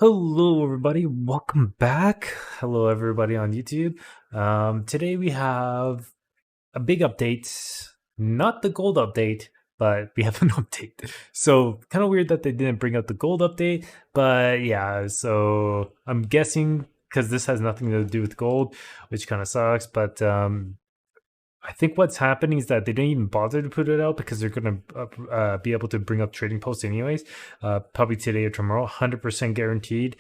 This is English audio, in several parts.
Hello, everybody. Welcome back. Hello, everybody on YouTube. Today we have a big update, not the gold update, but we have an update. So, kind of weird that they didn't bring out the gold update, but yeah, so I'm guessing because this has nothing to do with gold, which kind of sucks, but I think what's happening is that they didn't even bother to put it out because they're going to be able to bring up trading posts anyways, probably today or tomorrow, 100% guaranteed.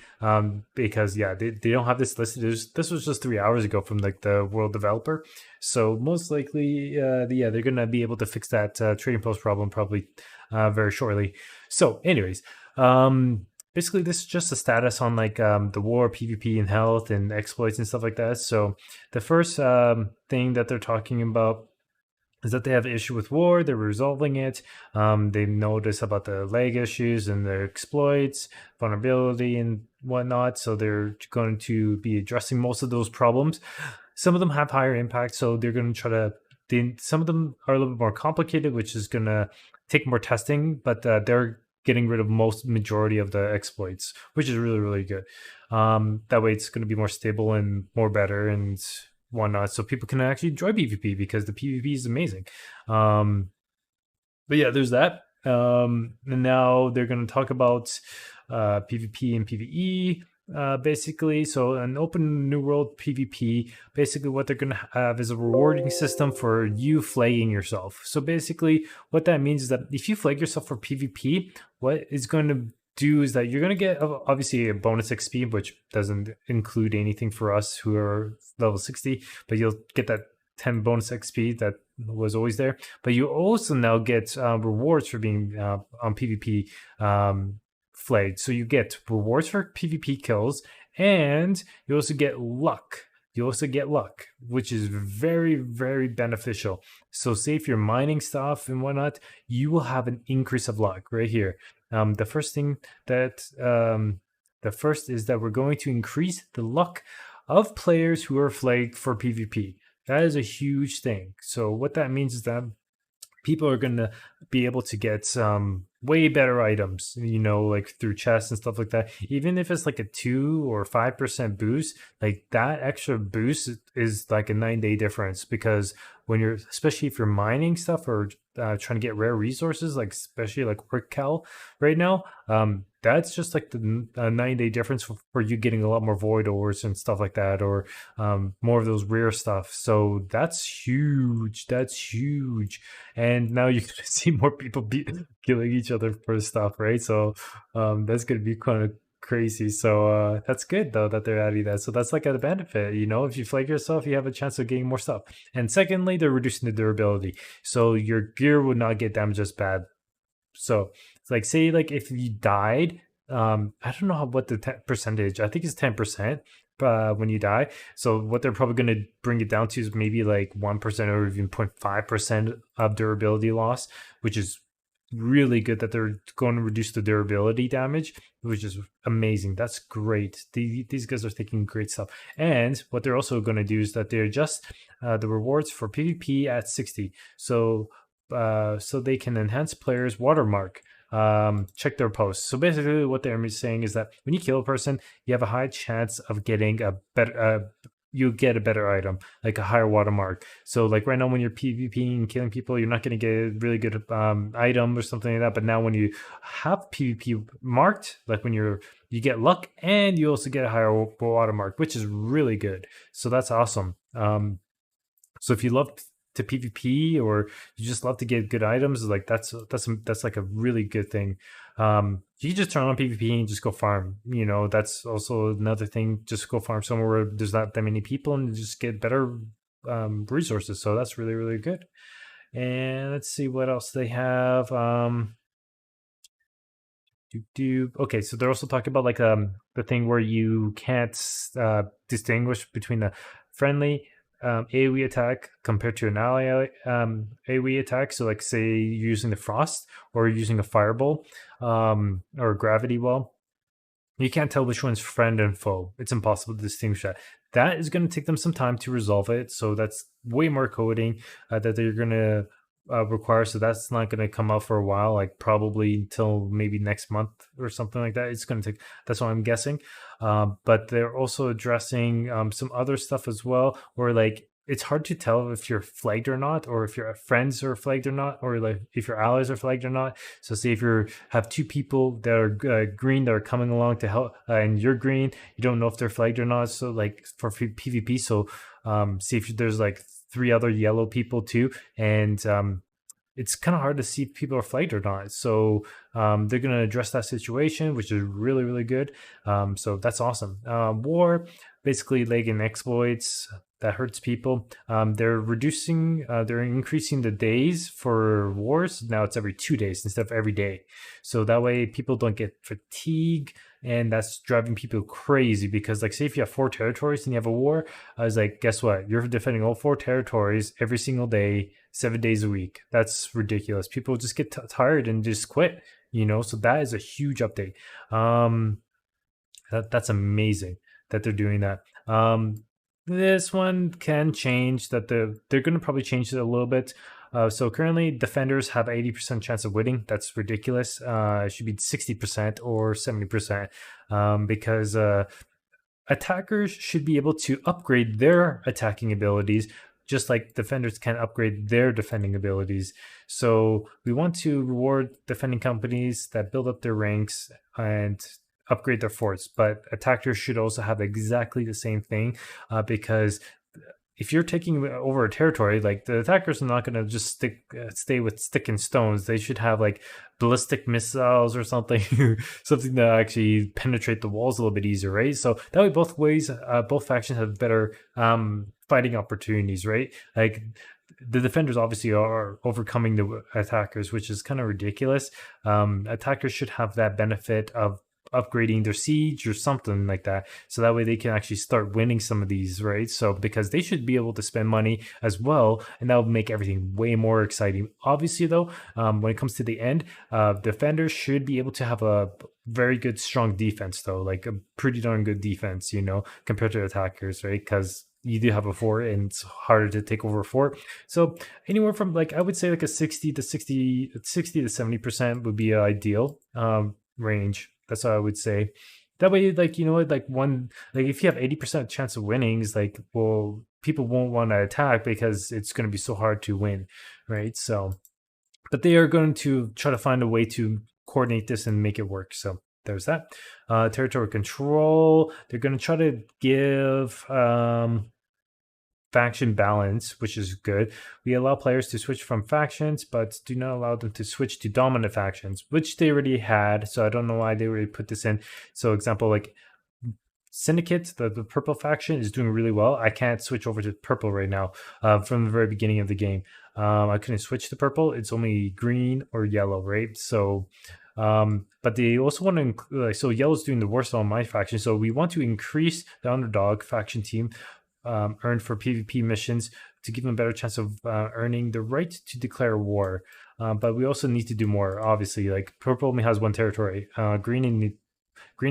Because yeah, they don't have this listed. This was just 3 hours ago from like the world developer, so most likely, yeah, they're going to be able to fix that trading post problem probably very shortly. So, anyways, basically this is just a status on like the war, PvP, and health and exploits and stuff like that. So the first thing that they're talking about is that they have an issue with war. They're resolving it. They notice about the lag issues and the exploits, vulnerability, and whatnot. So they're going to be addressing most of those problems. Some of them have higher impact, so they're going to try to. Some of them are a little bit more complicated, which is going to take more testing. But they're getting rid of most majority of the exploits, which is really good. That way, it's going to be more stable and more better and whatnot, so people can actually enjoy PvP because the PvP is amazing. But yeah, there's that. And now they're going to talk about PvP and PvE. Basically, so an open new world PvP, basically what they're going to have is a rewarding system for you flagging yourself. So basically what that means is that if you flag yourself for PvP, what is going to do is that you're going to get obviously a bonus XP, which doesn't include anything for us who are level 60, but you'll get that 10 bonus XP that was always there. But you also now get rewards for being on PvP flagged. So you get rewards for PvP kills, and you also get luck. Which is very beneficial. So say if you're mining stuff and whatnot, you will have an increase of luck right here. The first is that we're going to increase the luck of players who are flagged for PvP. That is a huge thing. So what that means is that people are going to be able to get some way better items, like through chests and stuff like that. Even if it's like a 2 or 5% boost, like that extra boost is like a 9-day difference, because when you're, especially if you're mining stuff or trying to get rare resources, like especially like Quick Cal right now, that's just like the 9-day difference for you getting a lot more void ores and stuff like that, or more of those rare stuff. So that's huge. And now you're gonna see more people killing each other for stuff, right? So that's gonna be kind of crazy. So that's good though that they're adding that. So that's like a benefit, if you flag yourself, you have a chance of getting more stuff. And secondly, they're reducing the durability, so your gear would not get damaged as bad. So it's like, say like if you died, I don't know what the percentage, I think it's 10% when you die. So what they're probably going to bring it down to is maybe like 1% or even 0.5% of durability loss, which is really good that they're going to reduce the durability damage, which is amazing. That's great. These guys are thinking great stuff. And what they're also going to do is that they adjust the rewards for PvP at 60. So they can enhance players' watermark. Check their posts. So basically what they're saying is that when you kill a person, you have a high chance of getting a better you get a better item, like a higher watermark. So like right now when you're PvPing and killing people, you're not going to get a really good item or something like that. But now when you have PvP marked, like when you get luck, and you also get a higher watermark, which is really good. So that's awesome. So if you love to PvP, or you just love to get good items, like that's like a really good thing. You just turn on PvP and just go farm. That's also another thing. Just go farm somewhere where there's not that many people and just get better resources. So that's really good. And let's see what else they have. Okay, so they're also talking about like the thing where you can't distinguish between a friendly AoE attack compared to an ally AoE attack. So like say you're using the frost or using a fireball or a gravity well, you can't tell which one's friend and foe. It's impossible to distinguish that. That is going to take them some time to resolve it. So that's way more coding that they're going to require, so that's not going to come out for a while, like probably until maybe next month or something like that. It's going to take, that's what I'm guessing. But they're also addressing some other stuff as well, where like it's hard to tell if you're flagged or not, or if your friends are flagged or not, or like if your allies are flagged or not. So say if you have two people that are green that are coming along to help, and you're green, you don't know if they're flagged or not. So like for PvP, so see if there's like three other yellow people too, and it's kind of hard to see if people are flagged or not. So they're going to address that situation, which is really, really good. So that's awesome. War, basically lagging exploits that hurts people. They're increasing the days for wars. Now it's every 2 days instead of every day. So that way people don't get fatigue. And that's driving people crazy because, like, say if you have 4 territories and you have a war, I was like, guess what? You're defending all 4 territories every single day, 7 days a week. That's ridiculous. People just get tired and just quit, So that is a huge update. That's amazing that they're doing that. This one can change. They're going to probably change it a little bit. So currently, defenders have 80% chance of winning. That's ridiculous. It should be 60% or 70%, because attackers should be able to upgrade their attacking abilities just like defenders can upgrade their defending abilities. So we want to reward defending companies that build up their ranks and upgrade their forts, but attackers should also have exactly the same thing, because if you're taking over a territory, like the attackers are not going to just stay with stick and stones. They should have like ballistic missiles or something, something that actually penetrate the walls a little bit easier, right? So that way, both factions have better fighting opportunities, right? Like the defenders obviously are overcoming the attackers, which is kind of ridiculous. Attackers should have that benefit of upgrading their siege or something like that, so that way they can actually start winning some of these, right? So because they should be able to spend money as well, and that will make everything way more exciting. Obviously though, when it comes to the end, defenders should be able to have a very good strong defense though, like a pretty darn good defense, compared to attackers, right? Because you do have a fort and it's harder to take over a fort. So anywhere from, like, I would say like a 60 to 70% would be ideal range. That's what I would say. That way, like, if you have 80% chance of winning, is like, well, people won't want to attack because it's going to be so hard to win, right? So, but they are going to try to find a way to coordinate this and make it work. So there's that. Territory control, they're going to try to give faction balance, which is good. We allow players to switch from factions, but do not allow them to switch to dominant factions, which they already had. So I don't know why they already put this in. So example, like Syndicate, the purple faction is doing really well. I can't switch over to purple right now from the very beginning of the game. I couldn't switch to purple. It's only green or yellow, right? So but they also want to include, so yellow's doing the worst on my faction. So we want to increase the underdog faction team earned for PvP missions to give them a better chance of earning the right to declare war. But we also need to do more, obviously. Like purple only has 1 territory. Green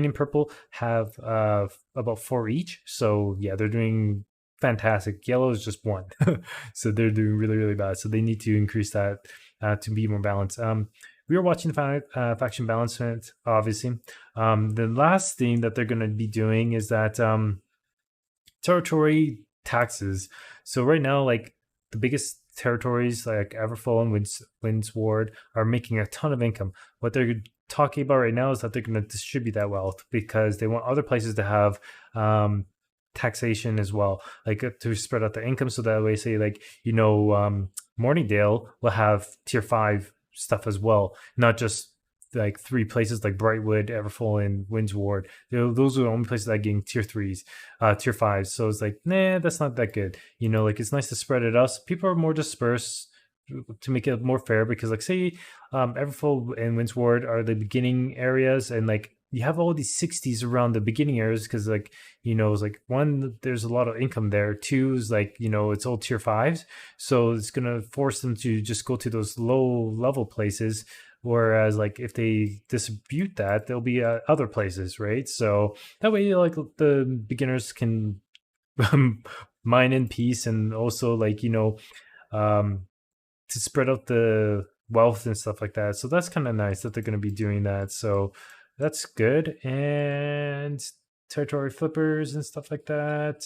and purple have about 4 each. So yeah, they're doing fantastic. Yellow is just 1. So they're doing really, really bad. So they need to increase that to be more balanced. We are watching the faction balancement, obviously. The last thing that they're going to be doing is that territory taxes. So right now, like the biggest territories like Everfall and Windsward are making a ton of income. What they're talking about right now is that they're going to distribute that wealth because they want other places to have taxation as well, like to spread out the income. So that way, say like, Morningdale will have tier 5 stuff as well, not just like 3 places like Brightwood, Everfall, and Windsward. Those are the only places that are getting tier 3s, tier 5s. So it's like, nah, that's not that good. Like it's nice to spread it out. So people are more dispersed to make it more fair, because like say Everfall and Windsward are the beginning areas, and like you have all these 60s around the beginning areas because like it's like 1, there's a lot of income there. 2 is like it's all tier 5s, so it's gonna force them to just go to those low level places. Whereas like if they distribute that, there'll be other places, right? So that way like the beginners can mine in peace, and also like to spread out the wealth and stuff like that. So that's kind of nice that they're going to be doing that. So that's good. And territory flippers and stuff like that.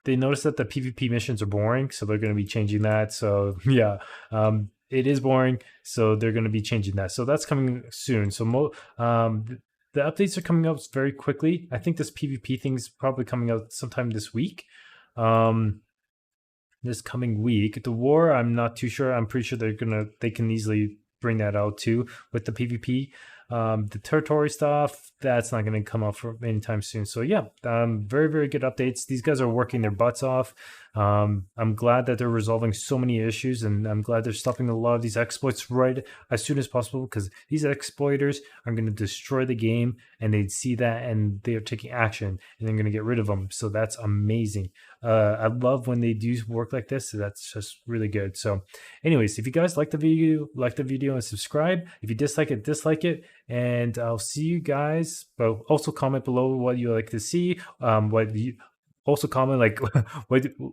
They noticed that the PvP missions are boring, so they're going to be changing that. So yeah, it is boring, so they're going to be changing that. So that's coming soon. So the updates are coming out very quickly. I think this PvP thing is probably coming out sometime this week. This coming week, the war, I'm not too sure. I'm pretty sure they can easily bring that out too with the PvP. The territory stuff, that's not going to come out for anytime soon. So yeah, very, very good updates. These guys are working their butts off. I'm glad that they're resolving so many issues, and I'm glad they're stopping a lot of these exploits right as soon as possible, because these exploiters are going to destroy the game, and they'd see that and they are taking action, and they're going to get rid of them. So that's amazing. I love when they do work like this. So that's just really good. So anyways, if you guys like the video and subscribe. If you dislike it, and I'll see you guys. But also comment below what you like to see. Also comment like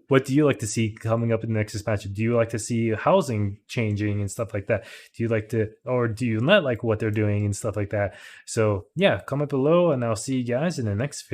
what do you like to see coming up in the next expansion? Do you like to see housing changing and stuff like that? Do you like to, or do you not like what they're doing and stuff like that? So yeah, comment below, and I'll see you guys in the next video.